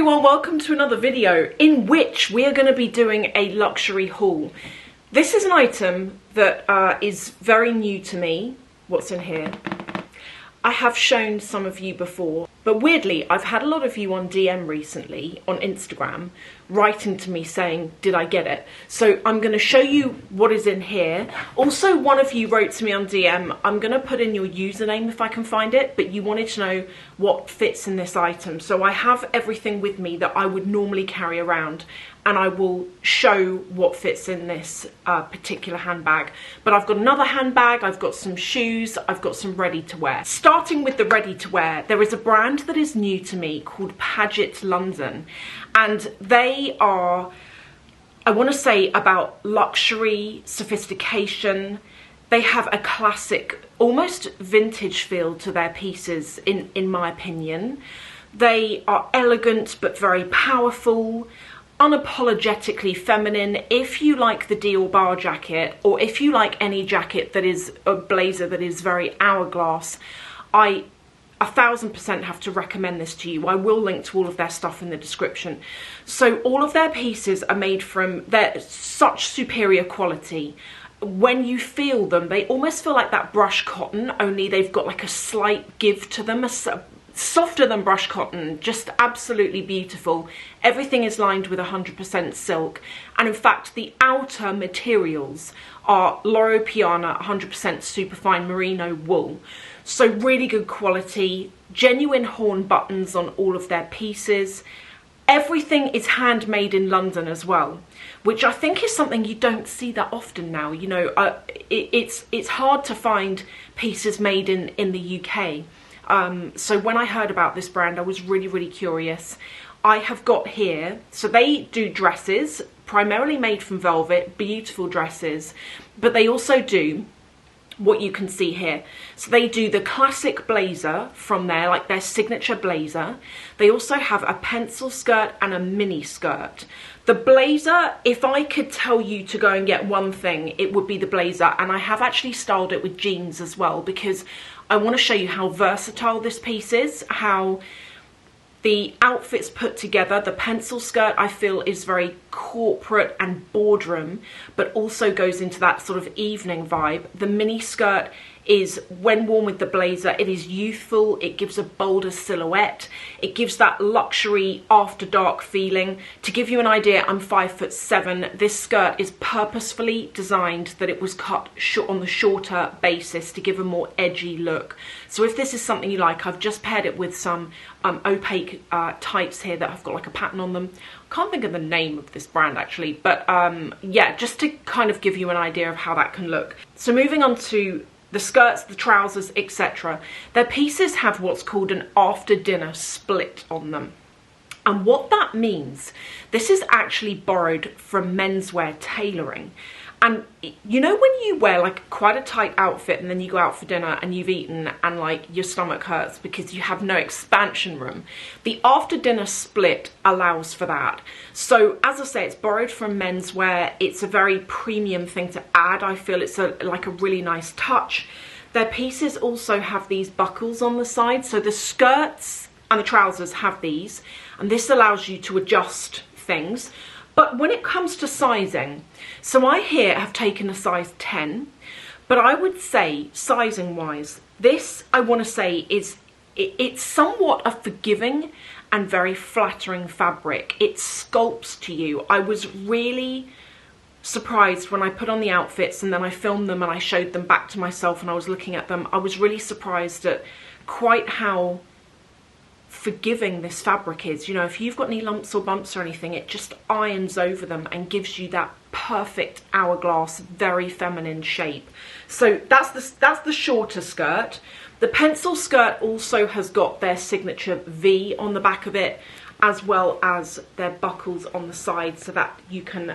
everyone, welcome to another video in which we are going to be doing a luxury haul. This is an item that is very new to me. What's in here? I have shown some of you before, but weirdly I've had a lot of you on DM recently on Instagram writing to me saying, did I get it? So I'm going to show you what is in here. Also, one of you wrote to me on DM, I'm going to put in your username if I can find it, but you wanted to know what fits in this item. So I have everything with me that I would normally carry around, and I will show what fits in this particular handbag. But I've got another handbag, I've got some shoes, I've got some ready to wear. Starting with the ready to wear, there is a brand that is new to me called Paget London, and they are, I want to say, about luxury, sophistication. They have a classic, almost vintage feel to their pieces, in my opinion. They are elegant but very powerful, unapologetically feminine. If you like the LEOPARD jacket, or if you like any jacket that is a blazer that is very hourglass, I 1000% have to recommend this to you. I will link to all of their stuff in the description. So all of their pieces are made from, they're such superior quality. When you feel them, they almost feel like that brush cotton, only they've got like a slight give to them, softer than brush cotton, just absolutely beautiful. Everything is lined with 100% silk, and in fact the outer materials are Loro Piana 100% superfine merino wool. So really good quality, genuine horn buttons on all of their pieces. Everything is handmade in London as well, which I think is something you don't see that often now. You know, it's hard to find pieces made in the UK. So when I heard about this brand, I was really curious. I have got here, so they do dresses, primarily made from velvet, beautiful dresses, but they also do what you can see here. So they do the classic blazer from there, like their signature blazer. They also have a pencil skirt and a mini skirt. The blazer, if I could tell you to go and get one thing, it would be the blazer, and I have actually styled it with jeans as well, because I want to show you how versatile this piece is, how the outfit's put together. The pencil skirt, I feel, is very corporate and boardroom, but also goes into that sort of evening vibe. The mini skirt is, when worn with the blazer, it is youthful, it gives a bolder silhouette, it gives that luxury after dark feeling. To give you an idea, I'm 5'7". This skirt is purposefully designed that it was cut short on the shorter basis to give a more edgy look. So if this is something you like, I've just paired it with some opaque tights here that have got like a pattern on them. I can't think of the name of this brand actually, but yeah, just to kind of give you an idea of how that can look. So moving on to the skirts, the trousers, etc. Their pieces have what's called an after dinner split on them. And what that means, this is actually borrowed from menswear tailoring. And you know when you wear like quite a tight outfit and then you go out for dinner and you've eaten and like your stomach hurts because you have no expansion room? The after dinner split allows for that. So as I say, it's borrowed from menswear. It's a very premium thing to add. I feel it's like a really nice touch. Their pieces also have these buckles on the side. So the skirts and the trousers have these, and this allows you to adjust things. But when it comes to sizing, so I here have taken a size 10, but I would say sizing wise, this I want to say is, it's somewhat a forgiving and very flattering fabric. It sculpts to you. I was really surprised when I put on the outfits and then I filmed them and I showed them back to myself and I was looking at them. I was really surprised at quite how forgiving this fabric is. You know, if you've got any lumps or bumps or anything, it just irons over them and gives you that perfect hourglass, very feminine shape. So that's the shorter skirt. The pencil skirt also has got their signature V on the back of it, as well as their buckles on the side so that you can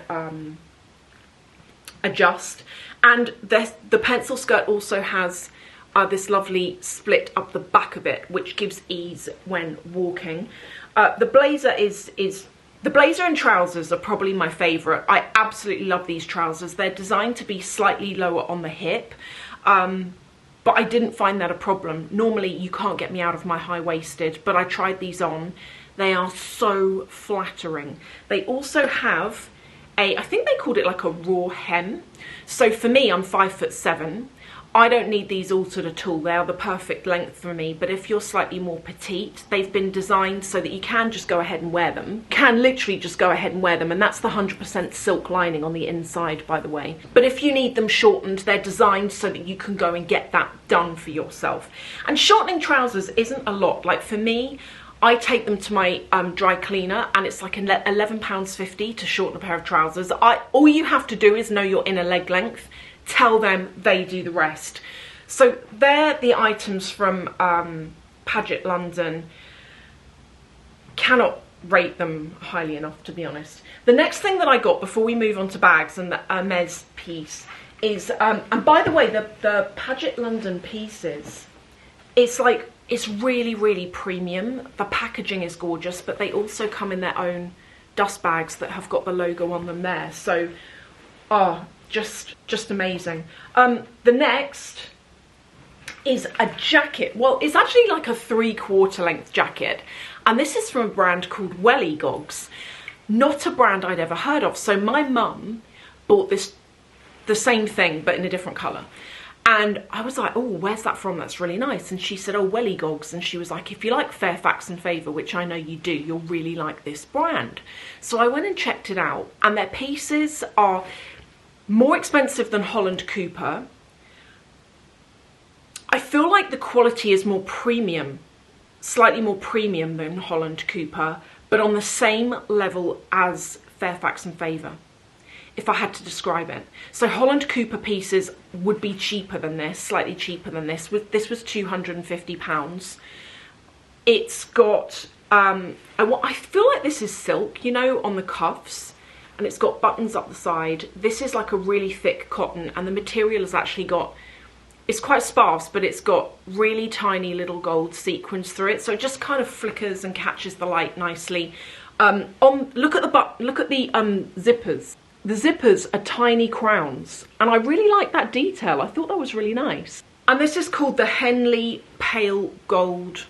adjust. And the pencil skirt also has this lovely split up the back of it, which gives ease when walking. The blazer the blazer and trousers are probably my favourite. I absolutely love these trousers. They're designed to be slightly lower on the hip, but I didn't find that a problem. Normally you can't get me out of my high-waisted, but I tried these on. They are so flattering. They also have I think they called it like a raw hem. So for me, I'm 5'7". I don't need these altered at all. They are the perfect length for me. But if you're slightly more petite, they've been designed so that you can just go ahead and wear them. Can literally just go ahead and wear them. And that's the 100% silk lining on the inside, by the way. But if you need them shortened, they're designed so that you can go and get that done for yourself. And shortening trousers isn't a lot. Like for me, I take them to my dry cleaner and it's like £11.50 to shorten a pair of trousers. All you have to do is know your inner leg length. Tell them, they do the rest. So they're the items from Paget London. Cannot rate them highly enough, to be honest. The next thing that I got before we move on to bags and the Hermes piece is, and by the way, the Paget London pieces, it's really, really premium. The packaging is gorgeous, but they also come in their own dust bags that have got the logo on them there. So, just amazing. The next is a jacket. Well, it's actually like a 3/4 length jacket. And this is from a brand called WELLIGOGS. Not a brand I'd ever heard of. So my mum bought the same thing, but in a different colour. And I was like, oh, where's that from? That's really nice. And she said, oh, WELLIGOGS. And she was like, if you like Fairfax and Favour, which I know you do, you'll really like this brand. So I went and checked it out. And their pieces are more expensive than Holland Cooper. I feel like the quality is more premium, slightly more premium than Holland Cooper, but on the same level as Fairfax and Favour, if I had to describe it. So Holland Cooper pieces would be cheaper than this, slightly cheaper than this. This was £250. It's got, I feel like this is silk, you know, on the cuffs, and it's got buttons up the side. This is like a really thick cotton, and the material has actually got, it's quite sparse, but it's got really tiny little gold sequins through it, so it just kind of flickers and catches the light nicely. Look at the zippers. The zippers are tiny crowns, and I really like that detail. I thought that was really nice. And this is called the Henley Pale Gold.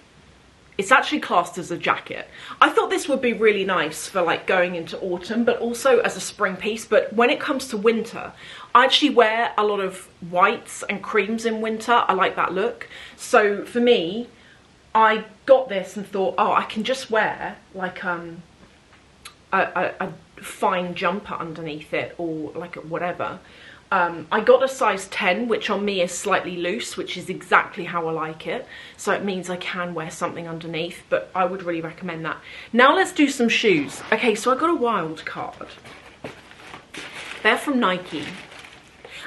It's actually classed as a jacket. I thought this would be really nice for like going into autumn, but also as a spring piece. But when it comes to winter, I actually wear a lot of whites and creams in winter. I like that look. So for me, I got this and thought, oh, I can just wear like a fine jumper underneath it, or like whatever. I got a size 10, which on me is slightly loose, which is exactly how I like it. So it means I can wear something underneath, but I would really recommend that. Now let's do some shoes. Okay, so I got a wild card. They're from Nike.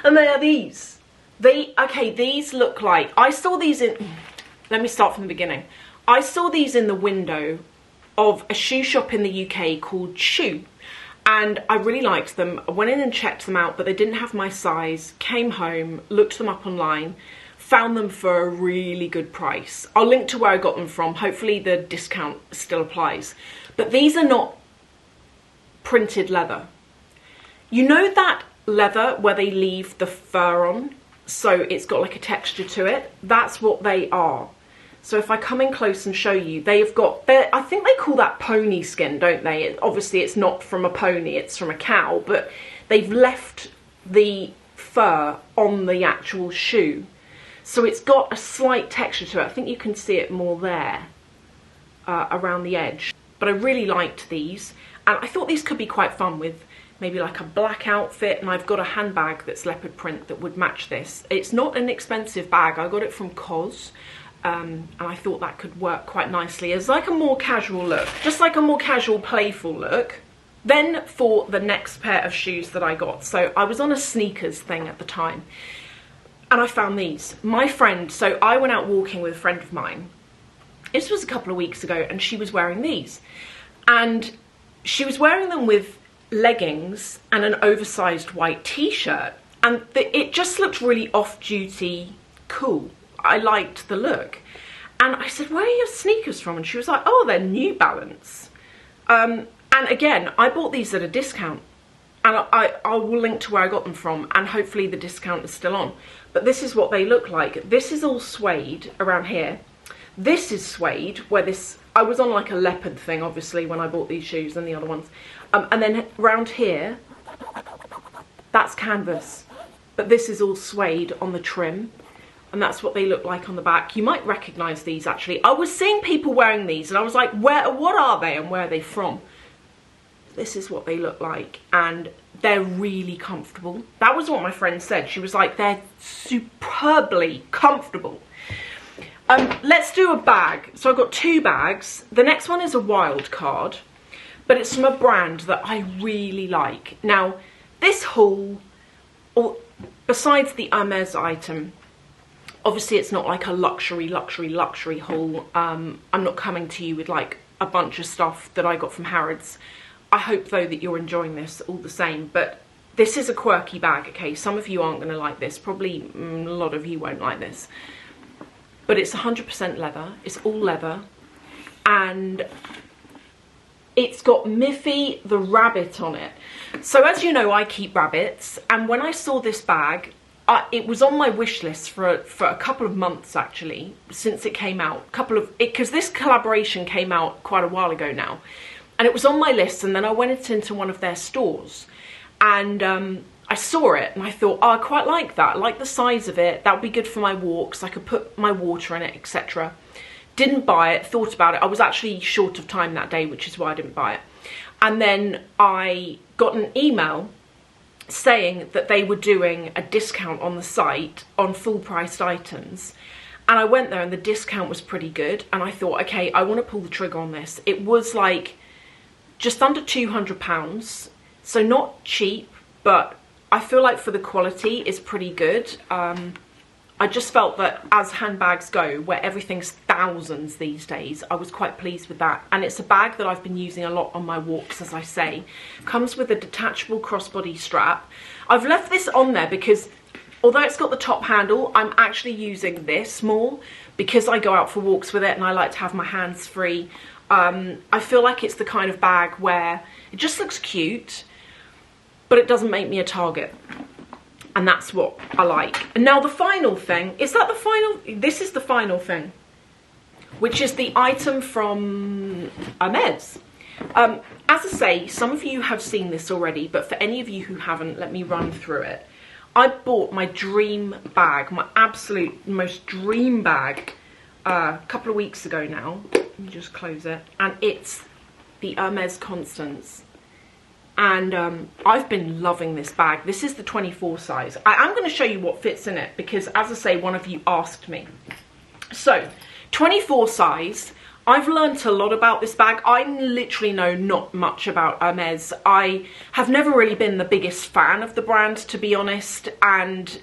And they are these. These look like, I saw these in, let me start from the beginning. I saw these in the window of a shoe shop in the UK called Shoe. And I really liked them. I went in and checked them out, but they didn't have my size. Came home, looked them up online, found them for a really good price. I'll link to where I got them from. Hopefully the discount still applies. But these are not printed leather. You know that leather where they leave the fur on? So it's got like a texture to it? That's what they are. So if I come in close and show you, they've got, I think they call that pony skin, don't they? Obviously it's not from a pony, it's from a cow, but they've left the fur on the actual shoe. So it's got a slight texture to it. I think you can see it more there, around the edge. But I really liked these, and I thought these could be quite fun with maybe like a black outfit, and I've got a handbag that's leopard print that would match this. It's not an expensive bag, I got it from COS. And I thought that could work quite nicely as like a more casual look, just like a more casual, playful look. Then for the next pair of shoes that I got, so I was on a sneakers thing at the time, and I found these. My friend, so I went out walking with a friend of mine, this was a couple of weeks ago, and she was wearing these, and she was wearing them with leggings and an oversized white t-shirt, and it just looked really off-duty cool. I liked the look, and I said, where are your sneakers from? And she was like, oh, they're New Balance. And again, I bought these at a discount, and I will link to where I got them from, and hopefully the discount is still on. But this is what they look like. This is all suede around here. This is suede, where this I was on like a leopard thing, obviously, when I bought these shoes and the other ones. And then round here, that's canvas. But this is all suede on the trim. And that's what they look like on the back. You might recognise these, actually. I was seeing people wearing these, and I was like, what are they and where are they from? This is what they look like, and they're really comfortable. That was what my friend said. She was like, they're superbly comfortable. Let's do a bag. So I've got 2 bags. The next one is a wild card, but it's from a brand that I really like. Now, this haul, or besides the Hermes item, obviously it's not like a luxury haul. I'm not coming to you with like a bunch of stuff that I got from Harrods. I hope though that you're enjoying this all the same, but this is a quirky bag, okay? Some of you aren't going to like this, probably a lot of you won't like this. But it's 100% leather, it's all leather, and it's got MIFFY the rabbit on it. So as you know, I keep rabbits, and when I saw this bag, it was on my wish list for a couple of months actually, since it came out. Because this collaboration came out quite a while ago now. And it was on my list, and then I went into one of their stores, and I saw it, and I thought, oh, I quite like that. I like the size of it. That would be good for my walks. I could put my water in it, etc. Didn't buy it, thought about it. I was actually short of time that day, which is why I didn't buy it. And then I got an email saying that they were doing a discount on the site on full priced items. And I went there, and the discount was pretty good. And I thought, okay, I want to pull the trigger on this. It was like just under £200, so not cheap, but I feel like for the quality it's pretty good. I just felt that as handbags go, where everything's thousands these days, I was quite pleased with that. And it's a bag that I've been using a lot on my walks, as I say. Comes with a detachable crossbody strap. I've left this on there because although it's got the top handle, I'm actually using this more because I go out for walks with it and I like to have my hands free. I feel like it's the kind of bag where it just looks cute, but it doesn't make me a target. And that's what I like. And now the final thing, is that the final? This is the final thing, which is the item from Hermes. As I say, some of you have seen this already, but for any of you who haven't, let me run through it. I bought my dream bag, my absolute most dream bag, a couple of weeks ago now. Let me just close it. And it's the Hermes Constance. And I've been loving this bag. This is the 24 size. I am going to show you what fits in it because, as I say, one of you asked me. So, 24 size. I've learnt a lot about this bag. I literally know not much about Hermes. I have never really been the biggest fan of the brand, to be honest. And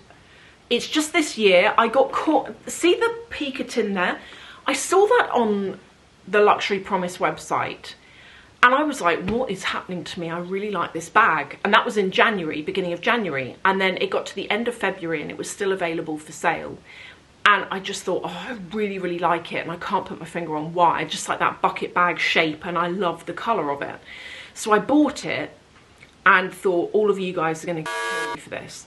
it's just this year I got caught. See the Picotin there? I saw that on the Luxury Promise website. And I was like, what is happening to me? I really like this bag. And that was in January, beginning of January. And then it got to the end of February and it was still available for sale. And I just thought, oh, I really, really like it. And I can't put my finger on why. I just like that bucket bag shape and I love the colour of it. So I bought it and thought, all of you guys are going to kill me for this,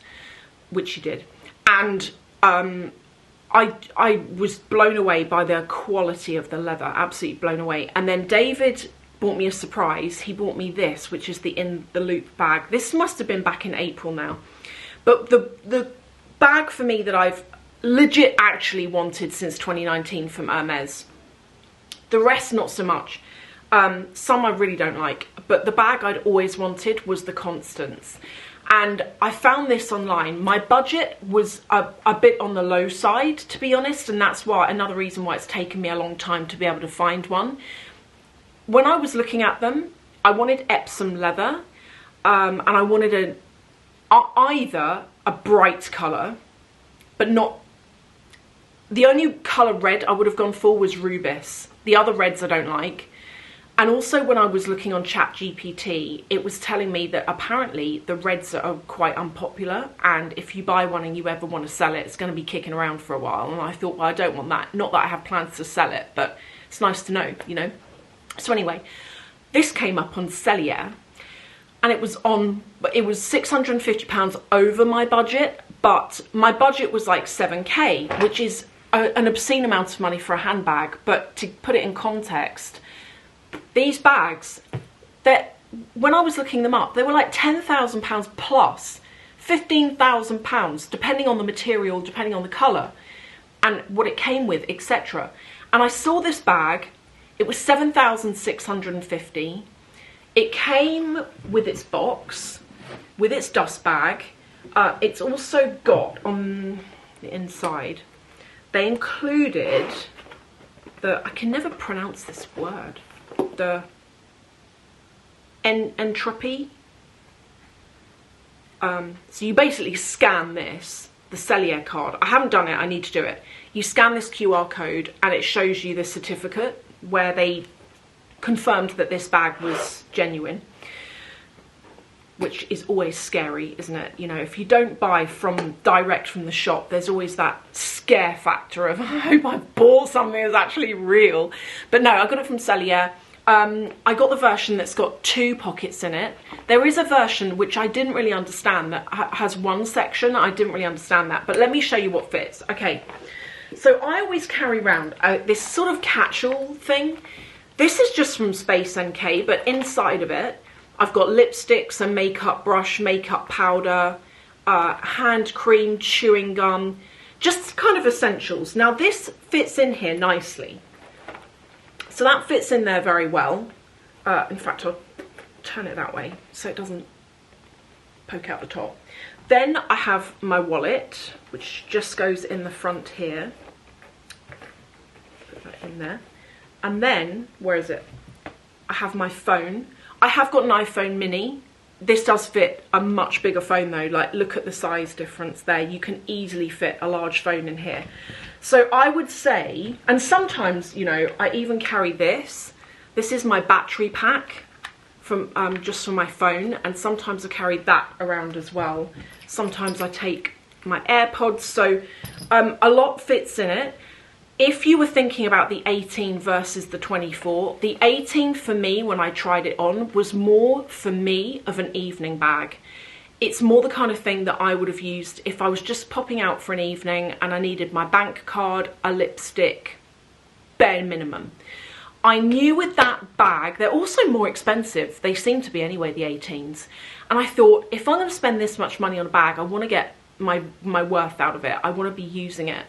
which you did. And I was blown away by the quality of the leather, absolutely blown away. And then David bought me a surprise. He bought me this, which is the In the Loop bag. This must have been back in April now. But the bag for me that I've legit actually wanted since 2019 from Hermes. The rest not so much. Some I really don't like. But the bag I'd always wanted was the Constance. And I found this online. My budget was a bit on the low side, to be honest. And that's why another reason why it's taken me a long time to be able to find one. When I was looking at them, I wanted Epsom leather, and I wanted either a bright colour, but not, the only colour red I would have gone for was Rubis. The other reds I don't like. And also when I was looking on ChatGPT, it was telling me that apparently the reds are quite unpopular, and if you buy one and you ever want to sell it, it's going to be kicking around for a while. And I thought, well, I don't want that. Not that I have plans to sell it, but it's nice to know, you know. So anyway, this came up on Cellier, and it was £650 over my budget, but my budget was like 7k, which is an obscene amount of money for a handbag, but to put it in context, these bags, that when I was looking them up, they were like £10,000 plus, £15,000, depending on the material, depending on the colour, and what it came with, etc. And I saw this bag, it was £7,650. It came with its box, with its dust bag. It's also got on the inside, they included the, I can never pronounce this word, the entropy. So you basically scan this, the Cellier card. I haven't done it, I need to do it. You scan this QR code and it shows you the certificate where they confirmed that this bag was genuine, which is always scary, isn't it? You know, if you don't buy direct from the shop, there's always that scare factor of, I hope I bought something that's actually real. But no, I got it from Cellier. I got the version that's got 2 pockets in it. There is a version which I didn't really understand that has 1 section. I didn't really understand that, but let me show you what fits. Okay, so I always carry around this sort of catch-all thing. This is just from Space NK, but inside of it, I've got lipsticks, a makeup brush, makeup powder, hand cream, chewing gum, just kind of essentials. Now this fits in here nicely. So that fits in there very well. In fact, I'll turn it that way so it doesn't poke out the top. Then I have my wallet, which just goes in the front here. Put that in there. And then, where is it? I have my phone. I have got an iPhone mini. This does fit a much bigger phone though. Like, look at the size difference there. You can easily fit a large phone in here. So I would say, and sometimes, you know, I even carry this. This is my battery pack from just for my phone, and sometimes I carry that around as well. Sometimes I take my AirPods, so a lot fits in it. If you were thinking about the 18 versus the 24, the 18 for me, when I tried it on, was more for me of an evening bag. It's more the kind of thing that I would have used if I was just popping out for an evening and I needed my bank card, a lipstick, bare minimum. I knew with that bag, they're also more expensive. They seem to be anyway, the 18s. And I thought, if I'm going to spend this much money on a bag, I want to get my worth out of it. I want to be using it.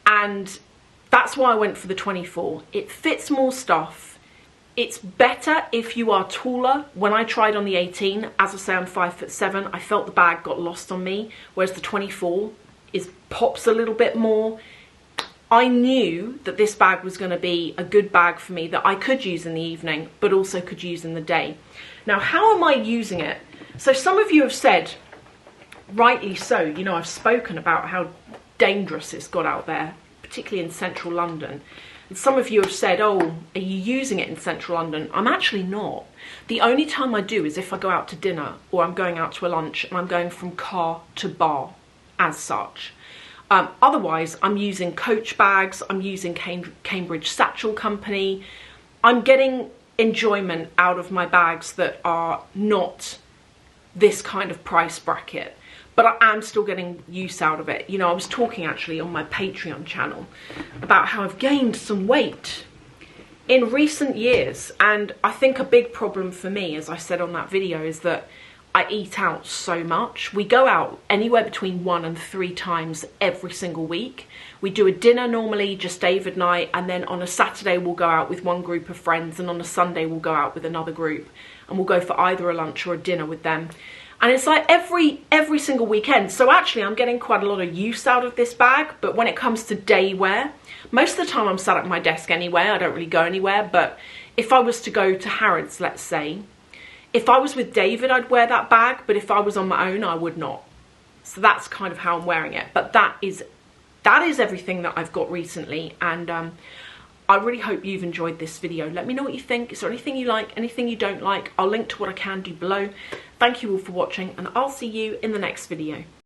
And that's why I went for the 24. It fits more stuff. It's better if you are taller. When I tried on the 18, as I say, I'm 5'7", I felt the bag got lost on me, whereas the 24 pops a little bit more. I knew that this bag was going to be a good bag for me that I could use in the evening, but also could use in the day. Now, how am I using it? So some of you have said, rightly so, you know, I've spoken about how dangerous it's got out there, particularly in central London. And some of you have said, oh, are you using it in central London? I'm actually not. The only time I do is if I go out to dinner or I'm going out to a lunch and I'm going from car to bar as such. Otherwise, I'm using Coach bags, I'm using Cambridge Satchel Company. I'm getting enjoyment out of my bags that are not this kind of price bracket. But I am still getting use out of it. You know, I was talking actually on my Patreon channel about how I've gained some weight in recent years. And I think a big problem for me, as I said on that video, is that I eat out so much. We go out anywhere between 1 and 3 times every single week. We do a dinner normally, just David and I, and then on a Saturday we'll go out with one group of friends, and on a Sunday we'll go out with another group, and we'll go for either a lunch or a dinner with them. And it's like every single weekend. So actually I'm getting quite a lot of use out of this bag. But when it comes to day wear, most of the time I'm sat at my desk anyway. I don't really go anywhere. But if I was to go to Harrods, let's say, if I was with David, I'd wear that bag. But if I was on my own, I would not. So that's kind of how I'm wearing it. But that is everything that I've got recently. And I really hope you've enjoyed this video. Let me know what you think. Is there anything you like, anything you don't like? I'll link to what I can do below. Thank you all for watching, and I'll see you in the next video.